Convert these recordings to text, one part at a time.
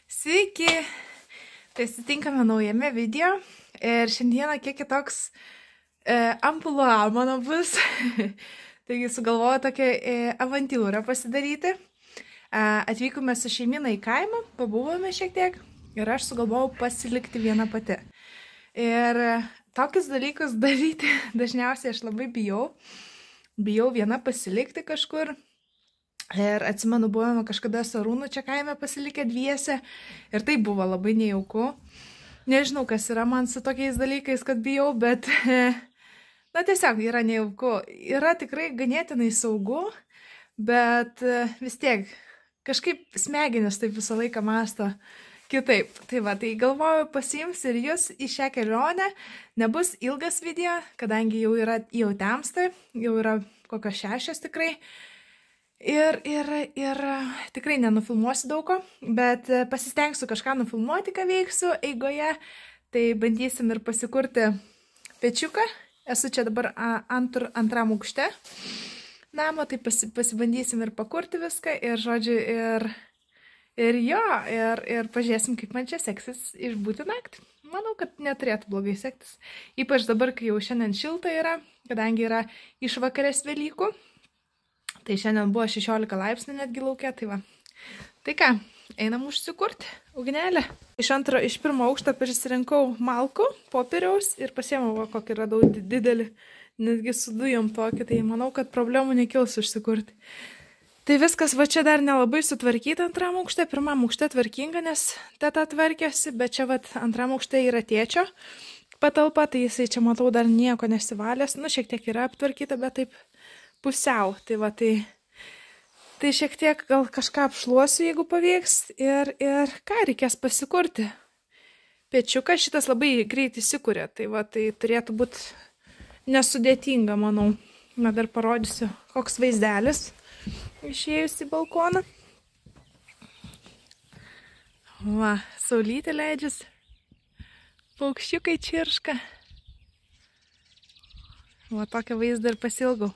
Sveiki! Tai sutinkame naujame video ir šiandieną kiek kitoks amplua mano bus. Taigi sugalvoju tokią avantūrą pasidaryti. Atvykome su šeimyna į kaimą, pabuvome šiek tiek ir aš sugalvojau pasilikti viena pati. Ir tokius dalykus daryti dažniausiai aš labai bijau. Bijau viena pasilikti kažkur. Ir atsimenu, buvome kažkada su Arūnu čia kaime pasilikę dviese ir tai buvo labai nejauku. Nežinau, kas yra man su tokiais dalykais, kad bijau, bet tiesiog yra nejauku. Yra tikrai ganėtinai saugu, bet vis tiek kažkaip smegenis taip visą laiką mąsto kitaip. Tai galvoju pasiims ir jūs į šią kelionę. Nebus ilgas video, kadangi jau temsta, jau yra kokios 6 tikrai. Ir tikrai nenufilmuosiu daug ko, bet pasistengsiu kažką nufilmuoti, ką veiksiu eigoje. Tai bandysim ir pasikurti pečiuką. Esu čia dabar antram aukšte namo, tai pasibandysim ir pakurti viską. Ir žodžiu, ir pažiūrėsim, kaip man čia seksis išbūti naktį. Manau, kad neturėtų blogai sektis. Ypač dabar, kai jau šiandien šilta yra, kadangi yra išvakarės Velykų. Tai šiandien buvo 16 laipsnių netgi laukia, tai va. Tai ką, einam užsikurti ugnelę. Iš pirmo aukšto prisirinkau malkų, popieriaus ir pasiėmiau, kokį radau didelį, netgi su dujom tokį, tai manau, kad problemų nekils užsikurti. Tai viskas va čia dar nelabai sutvarkyta antram aukšte, pirmam aukšte tvarkinga, nes teta tvarkėsi, bet čia va antram aukšte yra tėčio patalpa, tai jisai čia matau dar nieko nesivalęs, šiek tiek yra aptvarkyta, bet taip pusiau, tai šiek tiek gal kažką apšluosiu, jeigu pavyks, ir ką reikės pasikurti. Pečiukas šitas labai greit įsikūrė, tai turėtų būti nesudėtinga, manau. Dar parodysiu, koks vaizdelis išėjus į balkoną. Va, saulytė leidžias, paukščiukai čirška. Va, tokią vaizdą ir pasilgau.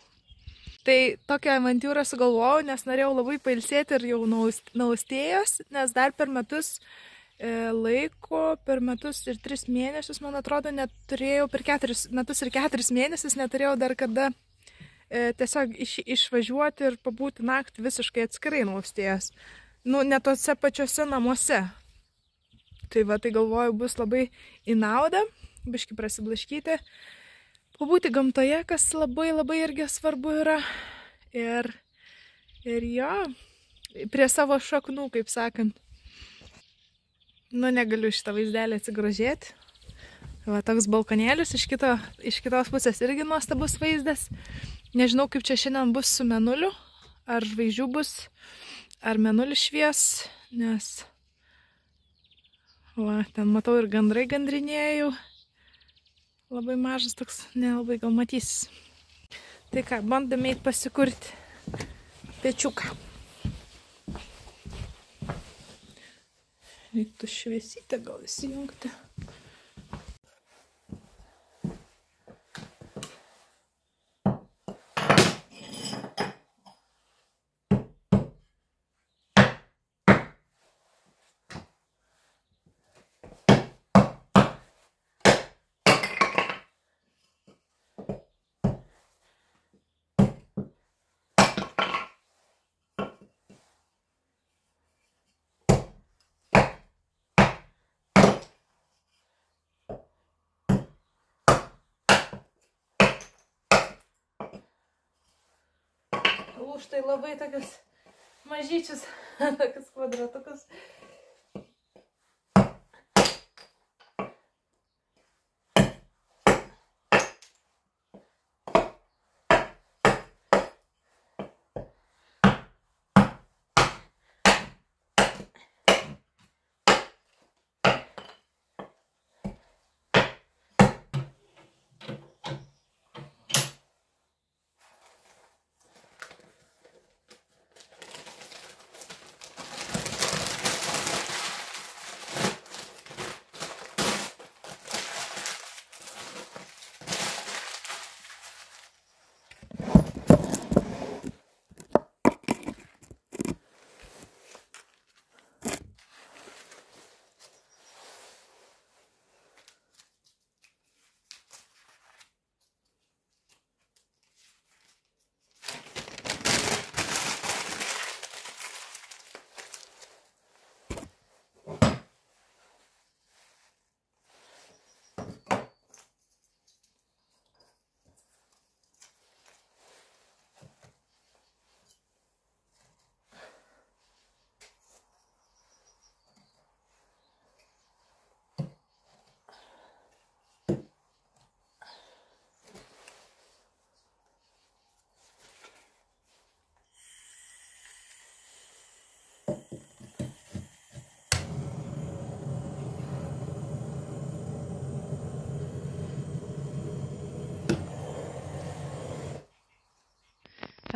Tai tokią avantūrą sugalvojau, nes norėjau labai pailsėti ir jau naustėjos, nes dar per metus laiko, per metus ir 3 mėnesius, man atrodo, neturėjau, per 4 metus ir 4 mėnesius neturėjau dar kada tiesiog išvažiuoti ir pabūti naktį visiškai atskirai naustėjos. Ne tose pačiose namuose. Tai galvoju, bus labai į naudą, biškį prasiblaškyti. Pabūti gamtoje, kas labai irgi svarbu yra. Ir jo, prie savo šaknų, kaip sakant. Negaliu šitą vaizdelį atsigrožėti. Va, toks balkonėlis, iš kitos pusės irgi nuostabus vaizdas. Nežinau, kaip čia šiandien bus su mėnuliu. Ar žvaigždžių bus, ar mėnulis švies, nes va, ten matau ir gandrai gandrinėjau. Labai mažas toks, nelabai gal matysis. Tai ką, bandome eiti pasikurti pečiuką. Reiktų šviesytę gal įsijungti. Štai labai tokius mažyčius, tokius kvadratukus.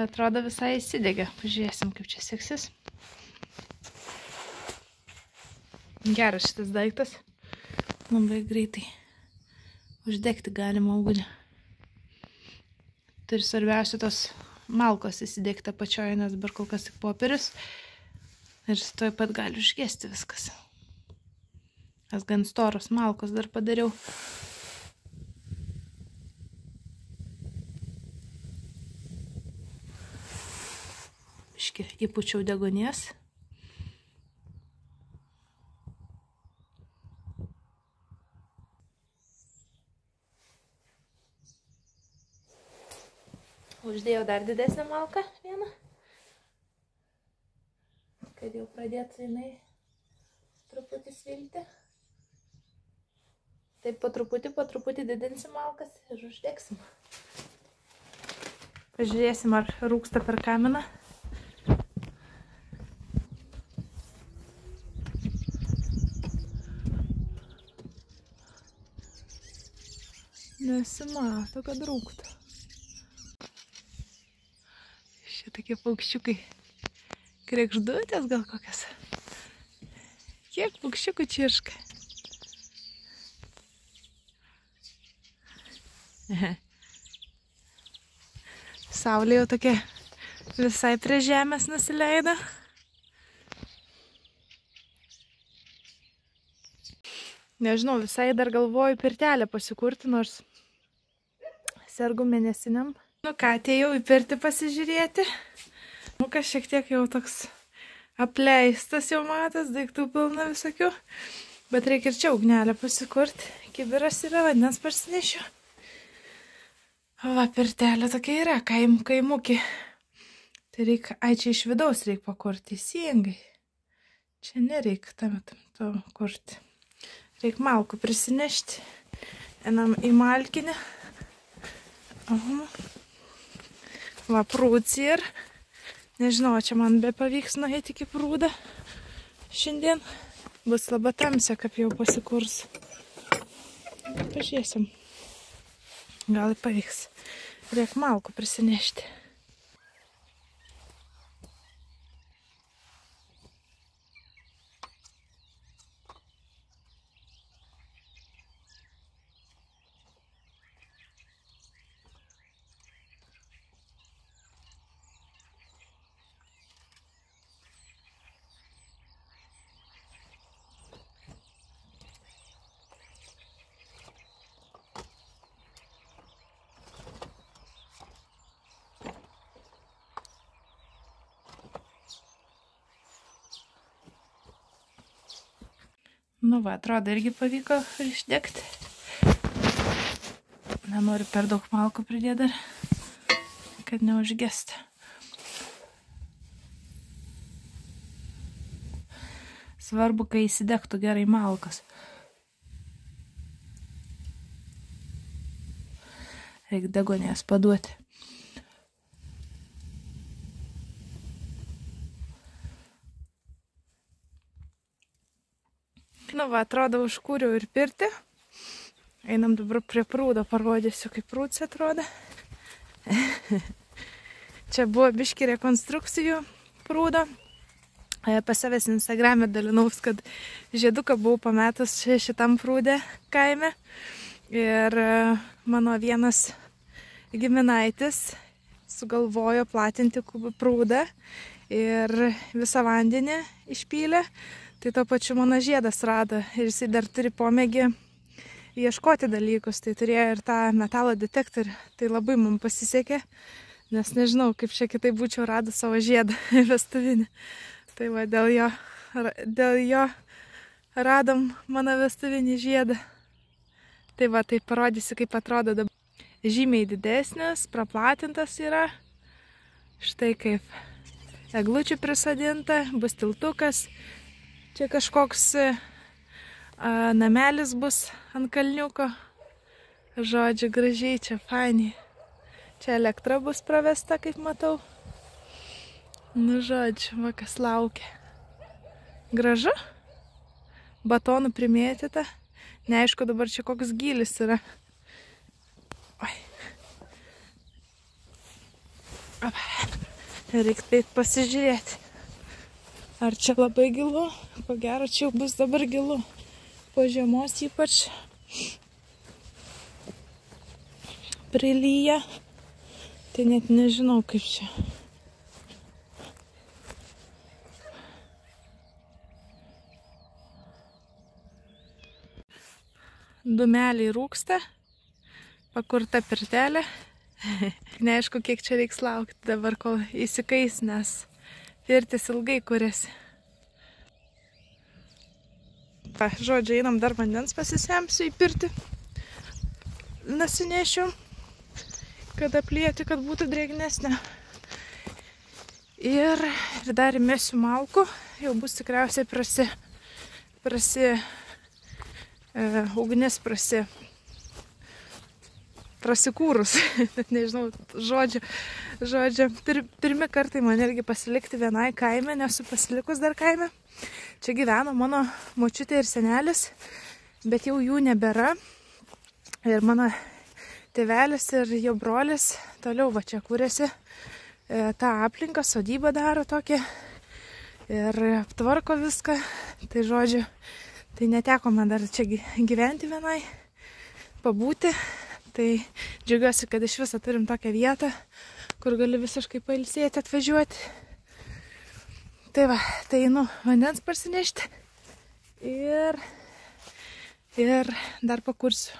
Atrodo visai įsidegė. Pažiūrėsim, kaip čia seksis. Geras šitas daiktas. Labai greitai uždegti galima ugnį. Tai ir svarbiausia tos malkos įsidegti apačioje, nes dabar kol kas tik popierius. Ir tuoj pat gali užgesti viskas. Nes gan storos malkos dar padariau. Biškį įpučiau degonės. Uždėjau dar didesnę malką vieną. Kad jau pradėtų jinai truputį svilti. Taip po truputį didinsim malkas ir uždegsim. Pažiūrėsim, ar rūksta per kaminą. Nesimato, kad rūktų. Šitokie paukščiukai. Krekždutės gal kokias. Kiek paukščiukų čirška. Saulė jau tokia visai prie žemės nusileido. Nežinau, visai dar galvoju pirtelę pasikurti, nors sergu mėnesiniam. Nu ką, atėjau į pirtį pasižiūrėti. Nu kas šiek tiek jau toks apleistas jau matas, daiktų pilna visokių. Bet reikia ir čia ugnelę pasikurti. Kibiras yra, vandens parsinešiu. Va, pirtelė tokia yra, kaimukė. Tai reikia, čia iš vidaus reikia pakurti teisingai. Čia nereikia tam kurti. Reikia malkų prisinešti. Einam į malkinę. Va, prūds ir. Nežinau, čia man be pavyks nueiti iki prūdą. Šiandien bus labai tamsia, kaip jau pasikurs. Pažiūrėsim. Gal pavyks. Reikia malkų prisinešti. Nu va, atrodo, irgi pavyko išdegti. Nenoriu per daug malkų pridėti dar, kad neužgesti. Svarbu, kai įsidegtų gerai malkas. Reikia degonės paduoti. Nu va, atrodo, užkūriau ir pirtį. Einam dabar prie prūdo, parodysiu, kaip prūds atrodo. Čia buvo biški rekonstrukcijų prūdo. Pas savęs Instagram'e dalinaus, kad žieduką buvau pametus šitam prūdė kaime. Ir mano vienas giminaitis sugalvojo platinti prūdą ir visą vandenį išpylė. Tai to pačiu mano žiedas rado ir jisai dar turi pomėgį ieškoti dalykus. Tai turėjo ir tą metalo detektorių. Tai labai mums pasisekė, nes nežinau, kaip čia kitaip būčiau radus savo žiedą vestuvinį. Tai va, dėl jo radom mano vestuvinį žiedą. Tai va, tai parodysiu, kaip atrodo dabar. Žymiai didesnis, praplatintas yra. Štai kaip eglučių prisodinta, bus tiltukas. Čia kažkoks namelis bus ant kalniuko. Žodžiu, gražiai, čia fainiai. Čia elektra bus pravesta, kaip matau. Nu, žodžiu, va kas laukia. Gražu. Batonų primėtyta. Neaišku, dabar čia koks gylis yra. Oi. Reikia taip pasižiūrėti. Ar čia labai gilu? Ko gero, čia jau bus dabar gilu. Po žiemos ypač prilyja. Tai net nežinau, kaip čia. Dūmeliai rūksta. Pakurta pirtelė. Neaišku, kiek čia reiks laukti dabar, kol įsikais, nes pirtis ilgai kuriasi. Žodžiu, einam dar vandens pasisemsiu į pirtį. Nasinešiu, kad aplieti, kad būtų drėgnesnė. Ir dar įmesiu malkų. Jau bus tikriausiai ugnis prasikūrus, net nežinau žodžio. Pirmi kartai man irgi pasilikti vienai kaime, nesu pasilikus dar kaime. Čia gyveno mano močiutė ir senelis, bet jau jų nebėra. Ir mano tėvelis ir jo brolis toliau va čia kūrėsi tą aplinką, sodybą daro tokią ir aptvarko viską. Tai žodžiu, tai neteko man dar čia gyventi vienai, pabūti. Tai džiaugiuosi, kad iš viso turim tokią vietą, kur gali visiškai pailsėti, atvažiuoti. Tai va, tai einu vandens parsinešti ir dar pakursiu.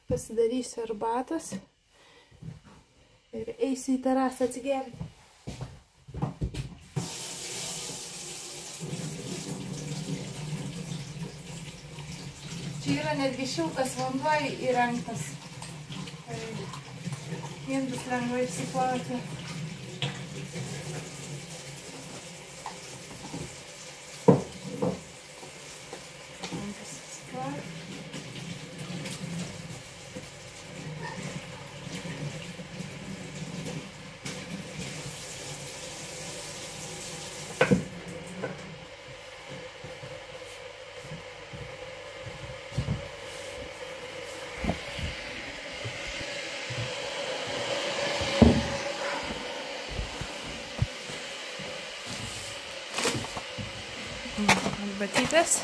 Pasidarysiu arbatos ir eisiu į terasą atsigerti. Čia yra netgi šiltas vanduo įrengtas. Indus lengvai išsiplauti. Batytės.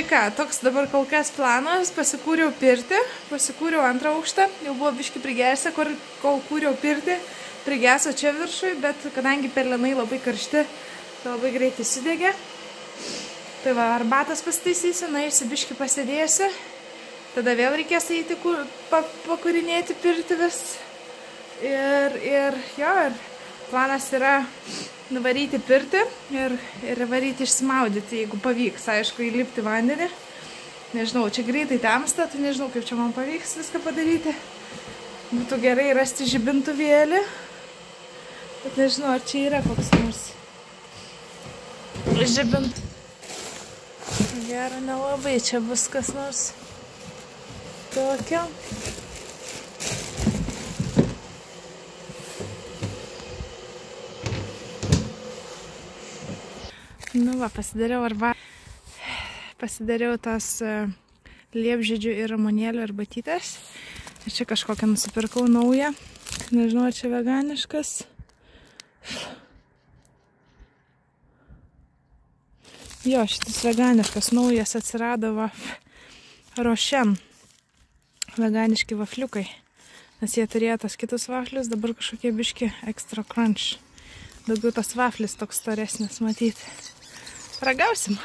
ką, toks dabar kol kas planas, pasikūriau pirtį, pasikūriau antrą aukštą, jau buvo biški prigesę, kol kūriau pirtį, prigeso čia viršui, bet kadangi pelenai labai karšti, tai labai greitai sudegė. Tai va, arbatas pasitaisysiu, naisiu biški pasėdėsiu, tada vėl reikės eiti pakūrinėti pirtį vis. Ir planas yra nuvaryti pirtį ir varyti išsimaudyti, jeigu pavyks, aišku, įlipti vandenį. Nežinau, čia greitai temsta, tai nežinau, kaip čia man pavyks viską padaryti. Būtų gerai rasti žibintuvėlį, bet nežinau, ar čia yra koks nors žibint. Gero, nelabai čia bus kas nors tokio. Nu va, pasidariau tas liepžiedžių ir ramonėlių arbatytės. Ir čia kažkokią nusipirkau naują. Nežinau, ar čia veganiškas. Jo, šitas veganiškas naujas atsirado Rošen. Veganiški vafliukai. Nes jie turėjo tas kitus vaflius, dabar kažkokie biški extra crunch. Daugiau tas vaflis toks storesnis matyti. Ragausim.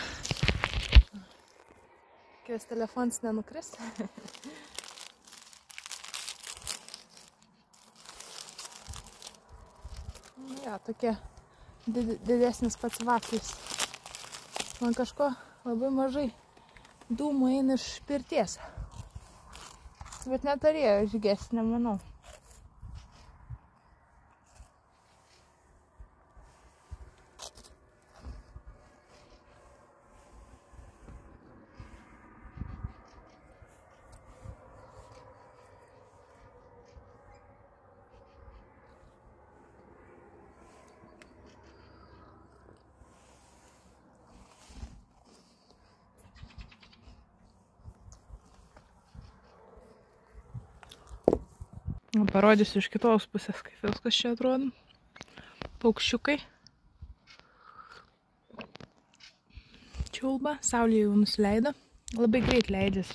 Kies telefonas nenukris. Ja, tokie didesnis pats vaflis. Man kažko labai mažai dūmų eina iš pirties. Bet neturėjo išgesti, nemanau. Parodysiu iš kitos pusės, kaip viskas čia atrodo. Paukščiukai. Čiulba, saulė jau nusileido. Labai greit leidžiasi.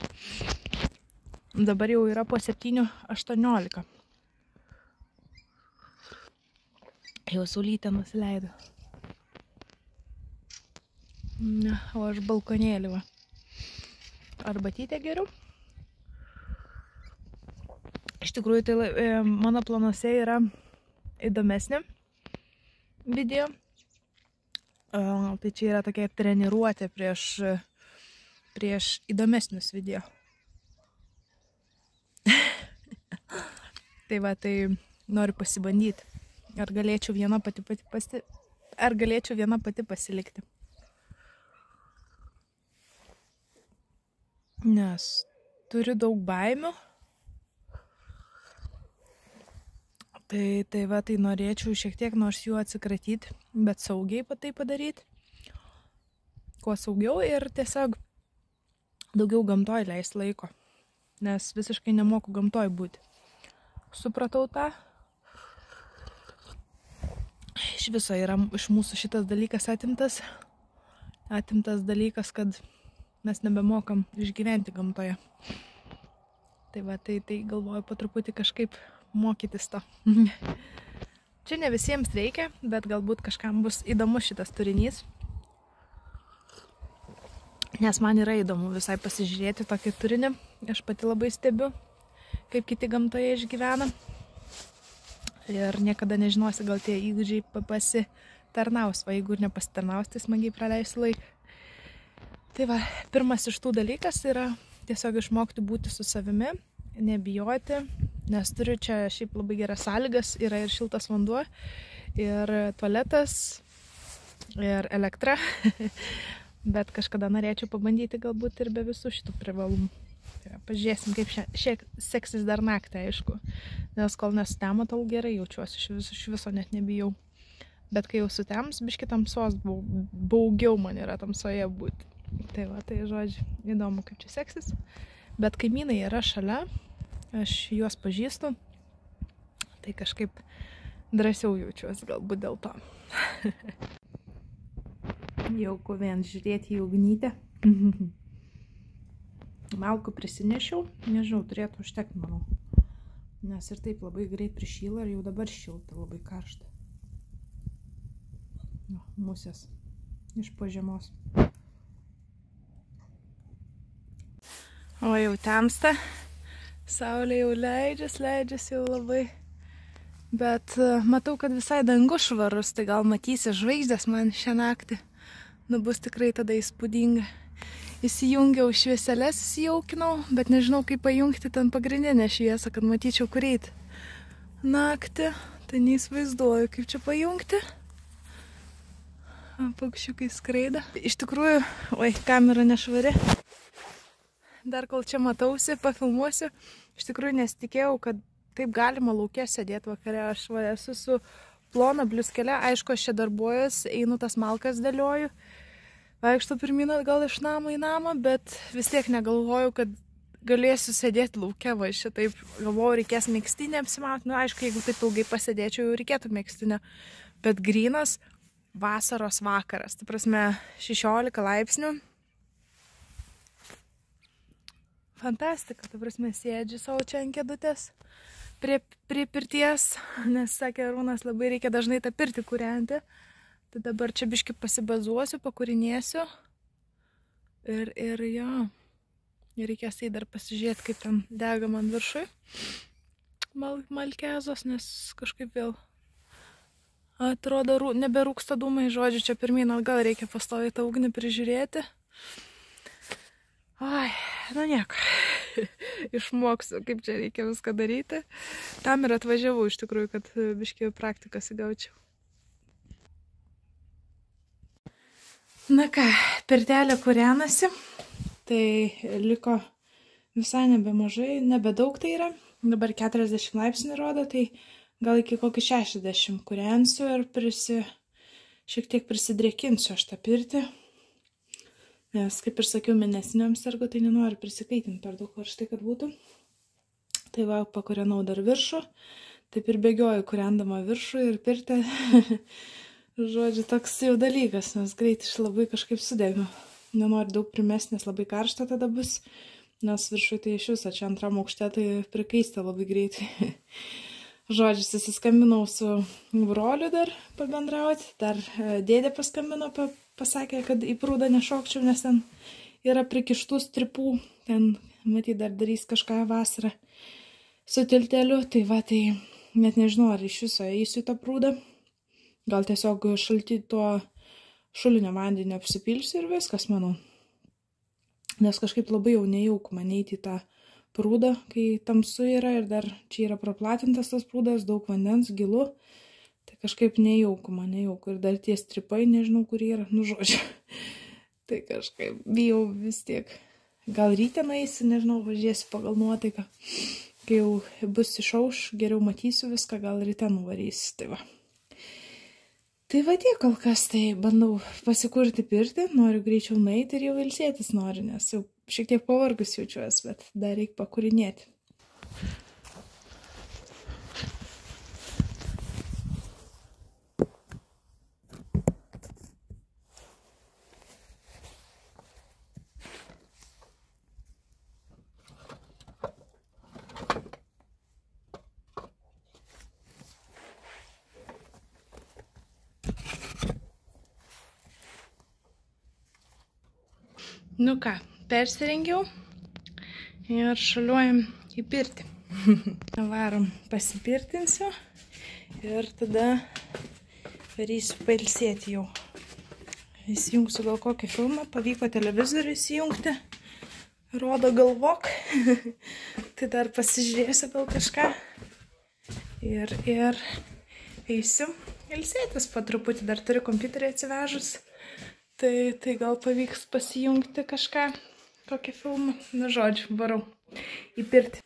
Dabar jau yra po 7:18. Jau saulytė nusileido. Na, o aš balkonėlį va. Arbatytę geriau. Iš tikrųjų, tai mano planuose yra įdomesnė video. Tai čia yra tokia treniruotė prieš įdomesnius video. Tai va, tai noriu pasibandyti. Ar galėčiau viena pati pasilikti. Nes turiu daug baimių. Tai va, tai norėčiau šiek tiek nors jų atsikratyti, bet saugiai tai padaryti. Kuo saugiau ir tiesiog daugiau gamtoj leist laiko. Nes visiškai nemoku gamtoj būti. Supratau tą. Iš viso yra iš mūsų šitas dalykas atimtas. Atimtas dalykas, kad mes nebemokam išgyventi gamtoje. Tai va, tai galvoju po truputį kažkaip mokytis to. Čia ne visiems reikia, bet galbūt kažkam bus įdomus šitas turinys. Nes man yra įdomu visai pasižiūrėti tokį turinį. Aš pati labai stebiu, kaip kiti gamtoje išgyvena. Ir niekada nežinosi, gal tie įgūdžiai pasitarnaus. O jeigu ir nepasitarnaus, tai smagiai praleisiu laiką. Tai va, pirmas iš tų dalykas yra tiesiog išmokti būti su savimi, nebijoti. Nes turiu čia šiaip labai geras sąlygas, yra ir šiltas vanduo, ir tualetas, ir elektra, bet kažkada norėčiau pabandyti galbūt ir be visų šitų privalumų. Pažiūrėsim, kaip šiek seksis dar naktį, aišku, nes kol nesutemo, tol gerai jaučiuosi, iš viso net nebijau. Bet kai jau sutems, biški tamsos baugiau man yra tamsoje būti. Tai va, tai žodžiu, įdomu, kaip čia seksis. Bet kaimynai yra šalia. Aš juos pažįstu, tai kažkaip drąsiau jaučiuosi galbūt dėl to. Jauku vien žiūrėti į ugnytę. Malkų prisinešiau, nežinau, turėtų užtekti, manau. Nes ir taip labai greit prišyla ir jau dabar šilta, labai karšta. Musės iš po žiemos. O jau temsta. Saulė jau leidžiasi jau labai. Bet matau, kad visai dangus švarus, tai gal matysi žvaigždės man šią naktį. Nu, bus tikrai tada įspūdinga. Įsijungiau švieselės, įsijaukinau, bet nežinau, kaip pajungti ten pagrindinę šviesą, kad matyčiau, kur eiti. Naktį, tai neįsivaizduoju, kaip čia pajungti. Paukščiukai skraida. Iš tikrųjų, oi, kamera nešvari. Dar kol čia matausi, pafilmuosiu. Iš tikrųjų nesitikėjau, kad taip galima lauke sėdėti vakare. Aš esu su plona bliuskele, aišku, aš čia darbuojuosi, einu tas malkas dėlioju. Vaikštu pirmyn atgal iš namo į namą, bet vis tiek negalvoju, kad galėsiu sėdėti lauke, va šitaip galvoju, reikės megztinę apsimauti. Nu, aišku, jeigu taip ilgai pasėdėčiau, jau reikėtų megztinę. Bet grynas vasaros vakaras, tai prasme 16 laipsnių. Fantastika, tai prasme sėdžiu savo čia ant kėdutės prie pirties, nes sakė Arūnas, labai reikia dažnai tą pirtį kūrenti. Tai dabar čia biški pasibazuosiu, pakūrinėsiu ir jo, reikės tai dar pasižiūrėti, kaip ten dega man viršui malkezos, nes kažkaip vėl atrodo neberūksta dūmai, žodžiu, čia pirmyn atgal reikia pastoviai tą ugnį prižiūrėti. Ai, nu nieko, išmoksiu, kaip čia reikia viską daryti. Tam ir atvažiavau iš tikrųjų, kad biški praktikas įgaučiau. Na ką, pirtelė kūrenasi, tai liko visai nebemažai, nebedaug tai yra. Dabar 40 laipsnių rodo, tai gal iki kokį 60 kūrensiu ir šiek tiek prisidrėkinsiu aš tą pirtį. Nes, kaip ir sakiau, mėnesiniam sergu, tai nenoriu prisikaitinti per daug karštai, kad būtų. Tai va, pakūrenau dar viršų, taip ir bėgioju kūrendama viršų ir pirtę. Žodžiu, toks jau dalykas, nes greit iš labai kažkaip sudegu. Nenoriu daug primesti, nes labai karšta tada bus, nes viršui tai iš viso, čia antram aukšte tai prikaista labai greitai. Žodžiu, susiskambinau su broliu dar pabendrauti, dar dėdė paskambino, pasakė, kad į prūdą nešokčiau, nes ten yra prikištų stripų, ten, matyt, dar darys kažką vasarą su tilteliu, tai va, tai net nežinau, ar iš viso eisiu tą prūdą. Gal tiesiog šalti tuo šulinio vandenį apsipilsiu ir viskas, manau. Nes kažkaip labai jau nejauku man eiti į tą prūdą, kai tamsu yra ir dar čia yra praplatintas tas prūdas, daug vandens, gilu. Tai kažkaip nejauku man, nejauku. Ir dar tie stripai, nežinau, kur yra, nu žodžiu. Tai kažkaip bijau vis tiek. Gal ryte nueisiu, nežinau, važiuosiu pagal nuotaiką. Kai jau bus išauš, geriau matysiu viską, gal ryte nuvarysiu, tai va. Tai va tiek kol kas, tai bandau pasikurti pirtį, noriu greičiau nueiti ir jau ilsėtis noriu, nes jau šiek tiek pavargus jaučiuosi, bet dar reikia pakūrinėti. Nu ką, persirengiau ir šaliuojam į pirtį. Varom pasipirtinsiu ir tada varysiu pailsėti jau. Įsijungsiu gal kokį filmą, pavyko televizorių įsijungti. Rodo galvok. Tai dar pasižiūrėsiu gal kažką. Ir eisiu ilsėtis po truputį, dar turiu kompiuterį atsivežus. Tai gal pavyks pasijungti kažką, kokį filmą. Na žodžiu, varau į pirtį.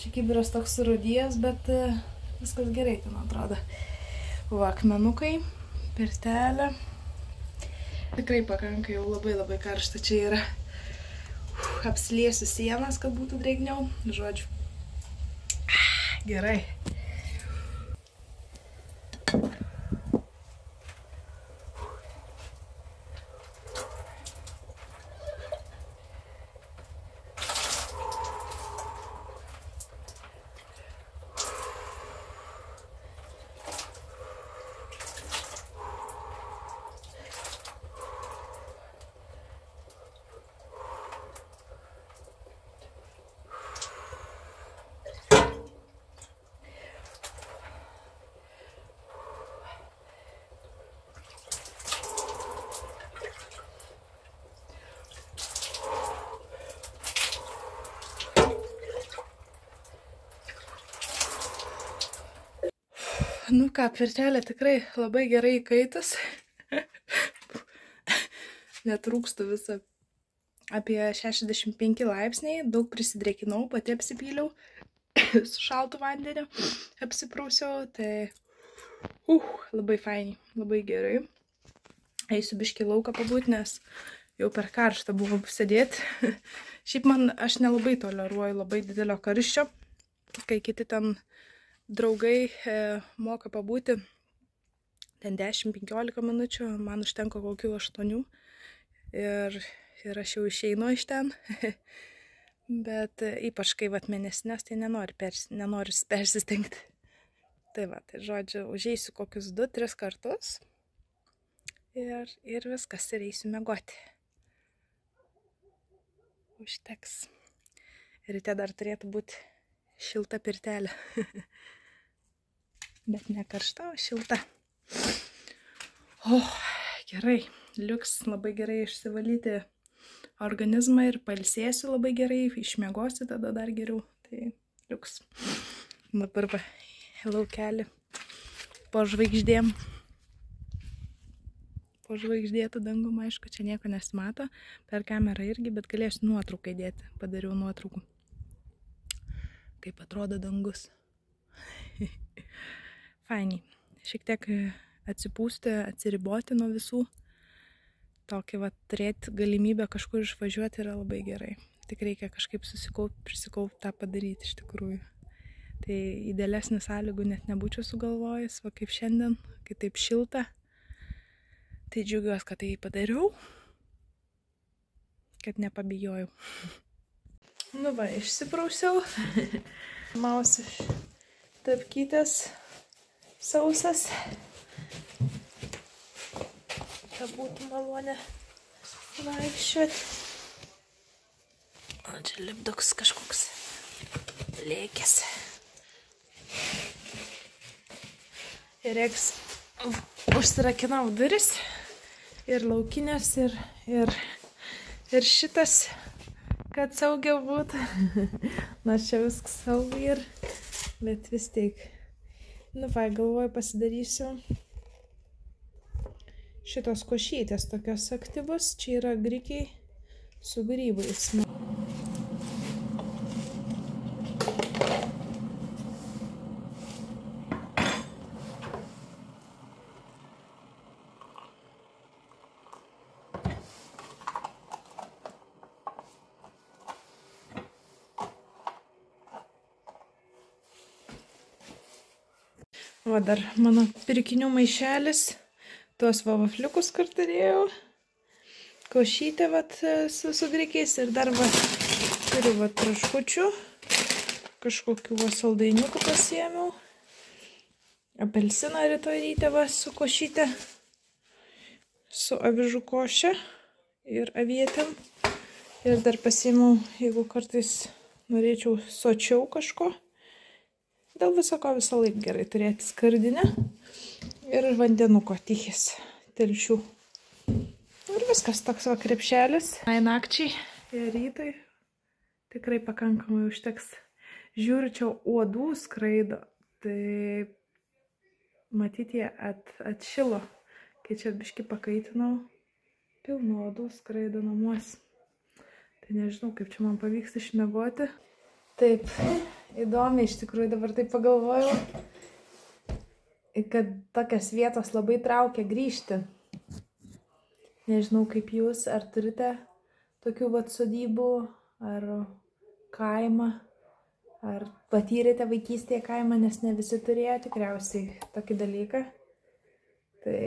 Čia kibiras toks surūdijęs, bet viskas gerai, man atrodo. Va, akmenukai, pirtelė. Tikrai pakanka, jau labai karšta čia yra. Apsiliesiu sienas, kad būtų drėgniau. Žodžiu. Gerai. Nu ką, pirtelė tikrai labai gerai įkaitus. Netrūkstu visą. Apie 65 laipsniai, daug prisidrėkinau, pati apsipyliau, su šaltu vandeniu apsiprausiau, tai labai fainiai, labai gerai. Eisiu biškį lauką pabūti, nes jau per karštą buvo sėdėti. Šiaip aš nelabai toleruoju labai didelio karščio, kai kiti ten draugai moka pabūti ten 10-15 minučių, man užtenka kokių 8 ir aš jau išeinu iš ten. Bet ypač kai mėnesinės, tai nenoriu persistengti. Tai tai žodžiu, užeisiu kokius 2-3 kartus ir viskas, ir eisiu miegoti. Užteks. Ryte dar turėtų būti šilta pirtelė. Bet ne karšta, o šilta. Gerai. Liuks labai gerai išsivalyti organizmą ir pailsėsiu labai gerai, išmiegosiu tada dar geriau. Tai liuks. Dabar laukelį po žvaigždėm. Po žvaigždėtų dangum, aišku, čia nieko nesimato. Per kamerą irgi, bet galėsiu nuotrauką įdėti. Padariau nuotraukų. Kaip atrodo dangus. Fainiai. Šiek tiek atsipūsti, atsiriboti nuo visų. Tokį turėti galimybę kažkur išvažiuoti yra labai gerai. Tik reikia kažkaip prisikaupti tą padaryti iš tikrųjų. Tai idealesnių sąlygų net nebūčiau sugalvojęs, va kaip šiandien, kai taip šilta. Tai džiaugiuosi, kad tai padariau, kad nepabijojau. Nu va, išsiprausiau. Mausiu tapkytas sausas. Kad būtų malonė vaikščioti. O čia lipduks kažkoks lėkės. Ir reiks užsirakinau duris. Ir laukinės, ir šitas, kad saugiau būtų. Nors čia viskas saugiai bet vis tiek. Nu va, galvoju pasidarysiu šitos košytės tokios aktyvus. Čia yra grikiai su grybais. Va dar mano pirkinių maišelis. Tuos vafliukus turėjau. Košytę su grikiais. Ir dar turiu traškučių. Kažkokių saldainiukų pasiėmiau. Apelsiną rytoj ryte su košytė. Su avižų koše. Ir avietėm. Ir dar pasiėmiau, jeigu kartais norėčiau sočiau kažko. Dėl visako visą laiką gerai turėti skardinę ir vandenuko tichės telšių. Ir viskas toks krepšelis. Nakčiai ir rytai tikrai pakankamai užteks. Žiūriu, čia uodų skraido, tai matyti jie atšilo. Kai čia biškį pakaitinau, pilno uodų skraido namuose. Tai nežinau, kaip čia man pavyks išmiegoti. Taip. Įdomiai, iš tikrųjų dabar taip pagalvojau, kad tokias vietos labai traukia grįžti. Nežinau, kaip jūs, ar turite tokių sodybų, ar kaimą, ar patyrėte vaikystėje kaimą, nes ne visi turėjo tikriausiai tokį dalyką. Tai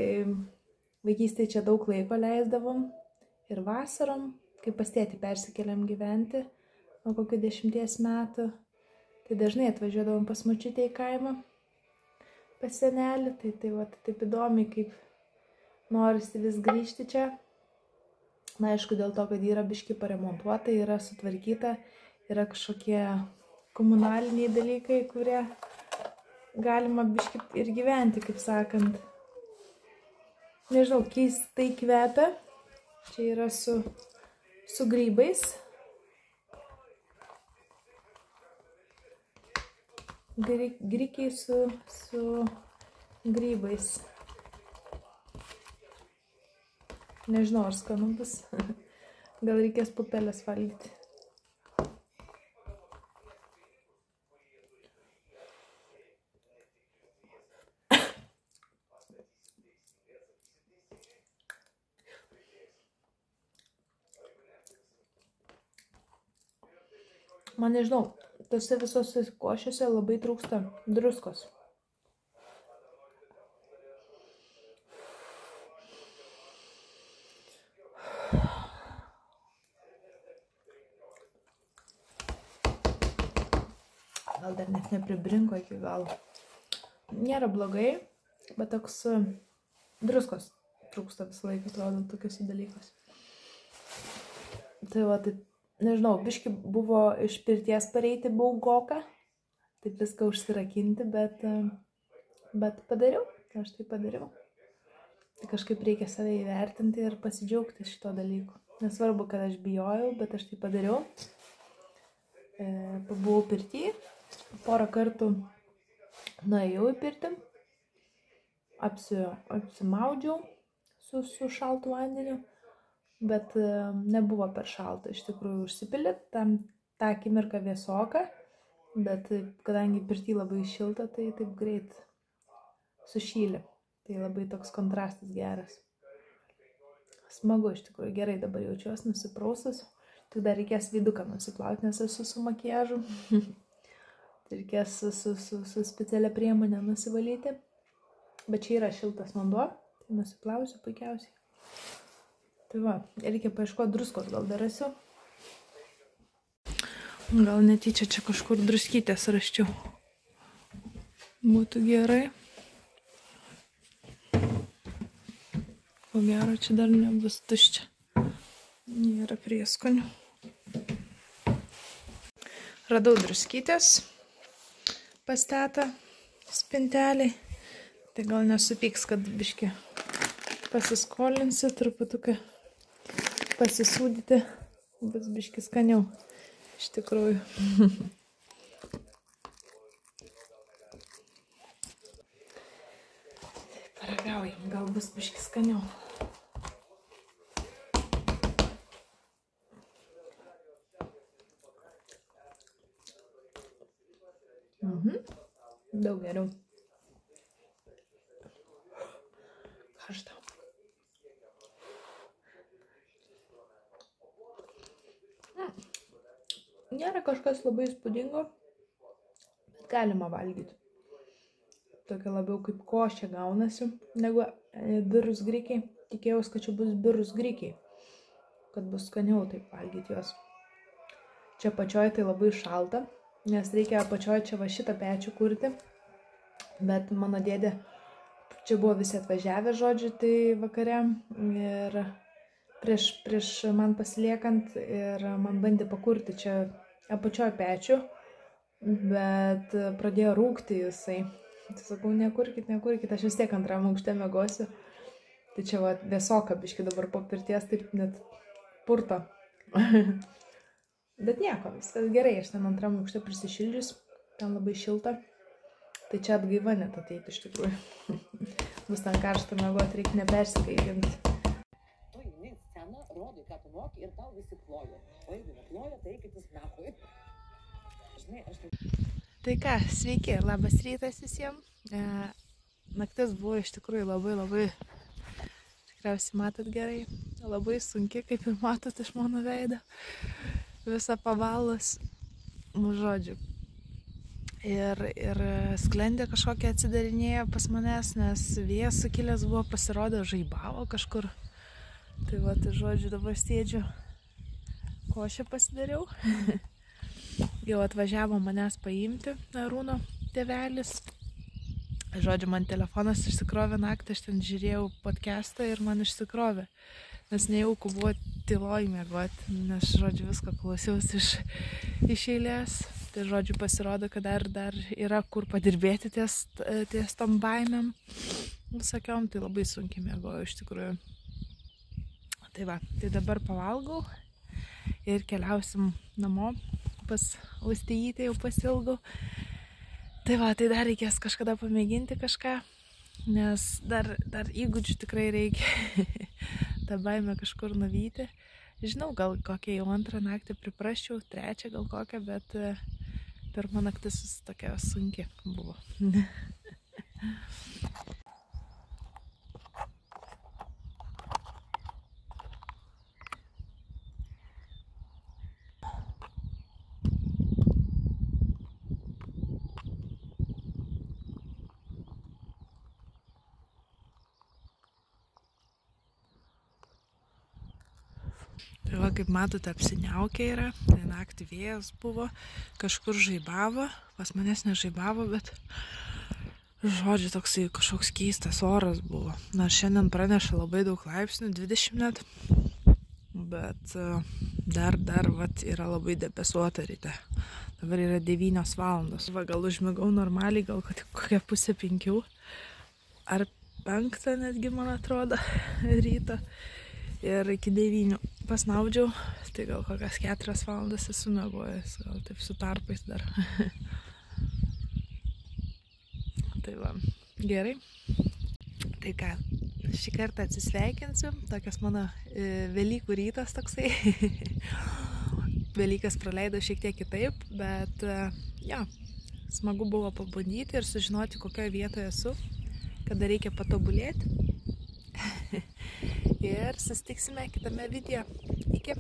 vaikystėje čia daug laiko leisdavom ir vasarom, kai pas tėtį persikėlėm gyventi nuo kokių 10 metų. Tai dažnai atvažiuodavom pas močiutę į kaimą, pas senelį. Tai taip įdomiai, kaip norisi vis grįžti čia. Na, aišku, dėl to, kad yra biškį paremontuota, yra sutvarkyta, yra kažkokie komunaliniai dalykai, kurie galima biškį ir gyventi, kaip sakant. Nežinau, keistai kvepia. Čia yra su grybais. Grikiai su grybais. Nežinau, ar skanu bus. Gal reikės pupelės valgyti. Man nežinau, tose visose košėse labai trūksta druskos. Gal dar net nepribrinko iki galo. Nėra blogai, bet toks druskos trūksta visą laiką, atrodo, tokiuose dalykuose. Tai va, tai nežinau, biški buvo iš pirties pareiti baugoka, taip viską užsirakinti, bet padariau, aš tai padariau. Tai kažkaip reikia save įvertinti ir pasidžiaugti šito dalyku. Nesvarbu, kad aš bijojau, bet aš tai padariau. Pabuvau pirty, porą kartų nuėjau į pirtį, apsimaudžiau su šaltu vandeniu, bet nebuvo per šalta, iš tikrųjų užsipilė, tą akimirką vėsoka, bet kadangi pirty labai šilta, tai taip greit sušylė. Tai labai toks kontrastas geras. Smagu, iš tikrųjų, gerai dabar jaučiuosi nusiprausas. Tik dar reikės veiduką nusiplauti, nes esu su makiažu. Tai reikės su specialia priemonė nusivalyti. Bet čia yra šiltas vanduo, tai nusiplausiu puikiausiai. Tai va, reikia paieškoti druskos, gal dar rasiu. Gal netyčia čia kažkur druskytės raščiau. Būtų gerai. Ko gero, čia dar nebus tuščia. Nėra prieskonių. Radau druskytės pas tetą spintelį. Tai gal nesupyks, kad biškį pasiskolinsiu, truputuką pasisūdyti. Bus biškį skaniau. Iš tikrųjų. Paragaujam, gal bus biškį skaniau. Daug geriau. Karšta. Nėra kažkas labai įspūdingo, bet galima valgyti. Tokia labiau kaip košė gaunasi, negu birus grikiai. Tikėjausi, kad čia bus birus grikiai, kad bus skaniau taip valgyti juos. Čia pačioj tai labai šalta, nes reikia pačioj čia va šitą pečių kurti. Bet mano dėdė, čia buvo visi atvažiavę, žodžiu, tai vakare. Ir prieš man pasiliekant ir man bandė pakurti čia apačioj pečių, bet pradėjo rūkti jisai. Tai sakau, nekurkit, aš vis tiek antram aukšte miegosiu. Tai čia va vėsoka biški dabar po pirties, taip net purto. Bet nieko, viskas gerai, aš ten antram aukšte prisišildžius, ten labai šilta. Tai čia atgaiva net ateiti iš tikrųjų. Bus ten karštą miegoti, reikia nepersigaivinti. Tu eini į sceną, rodai, ką tu moki ir tau visi ploja. O jeigu neploja, tai eikitis nachui. Žinai, aš tai... Tai ką, sveiki, labas rytas visiems. Naktis buvo iš tikrųjų labai, tikriausiai matot gerai, labai sunki, kaip ir matot iš mano veido. Visa pavalus, žodžiu. Ir sklendė kažkokia atsidarinėjo pas manęs, nes vėjas sukilęs buvo, pasirodė, žaibavo kažkur. Tai va, tai žodžiu, dabar sėdžiu, košę pasidariau. Jau atvažiavo manęs paimti Arūno tėvelis. Žodžiu, man telefonas išsikrovė naktį, aš ten žiūrėjau podcastą ir man išsikrovė. Nes nejauku buvo tyloj miegoti, nes, žodžiu, viską klausiausi iš eilės. Tai, žodžiu, pasirodo, kad dar yra kur padirbėti ties tom baimėm visokiom, tai labai sunkiai miegojau iš tikrųjų. Tai va, tai dabar pavalgau ir keliausim namo, pas Austyjytę jau pasilgau. Tai va, tai dar reikės kažkada pamėginti kažką nes dar įgūdžių tikrai reikia tą baimę kažkur nuvyti. Žinau, gal kokią jau 2 naktį priprasčiau, 3 gal kokią, bet pirma naktis tokia sunki buvo. Tai va, kaip matote, apsiniaukę yra, tai naktį vėjas buvo, kažkur žaibavo, pas manęs nežaibavo, bet žodžiu toksai kažkoks keistas oras buvo. Nors šiandien praneša labai daug laipsnių, 20 net, bet dar vat, yra labai debesuota ryte. Dabar yra 9 valandos. Va, gal užmigau normaliai, gal kokia 4:30 ar 5 netgi, man atrodo, ryto. Ir iki 9 pasnaudžiau, tai gal kokias 4 valandas esu miegojęs, gal taip su tarpais dar. Tai va, gerai. Tai ką, šį kartą atsisveikinsiu, tokias mano Velykų rytas toksai. Velykas praleidau šiek tiek kitaip, bet jo, smagu buvo pabandyti ir sužinoti, kokioje vietoje esu, kada reikia patobulėti. Ir susitiksime kitame video. Iki.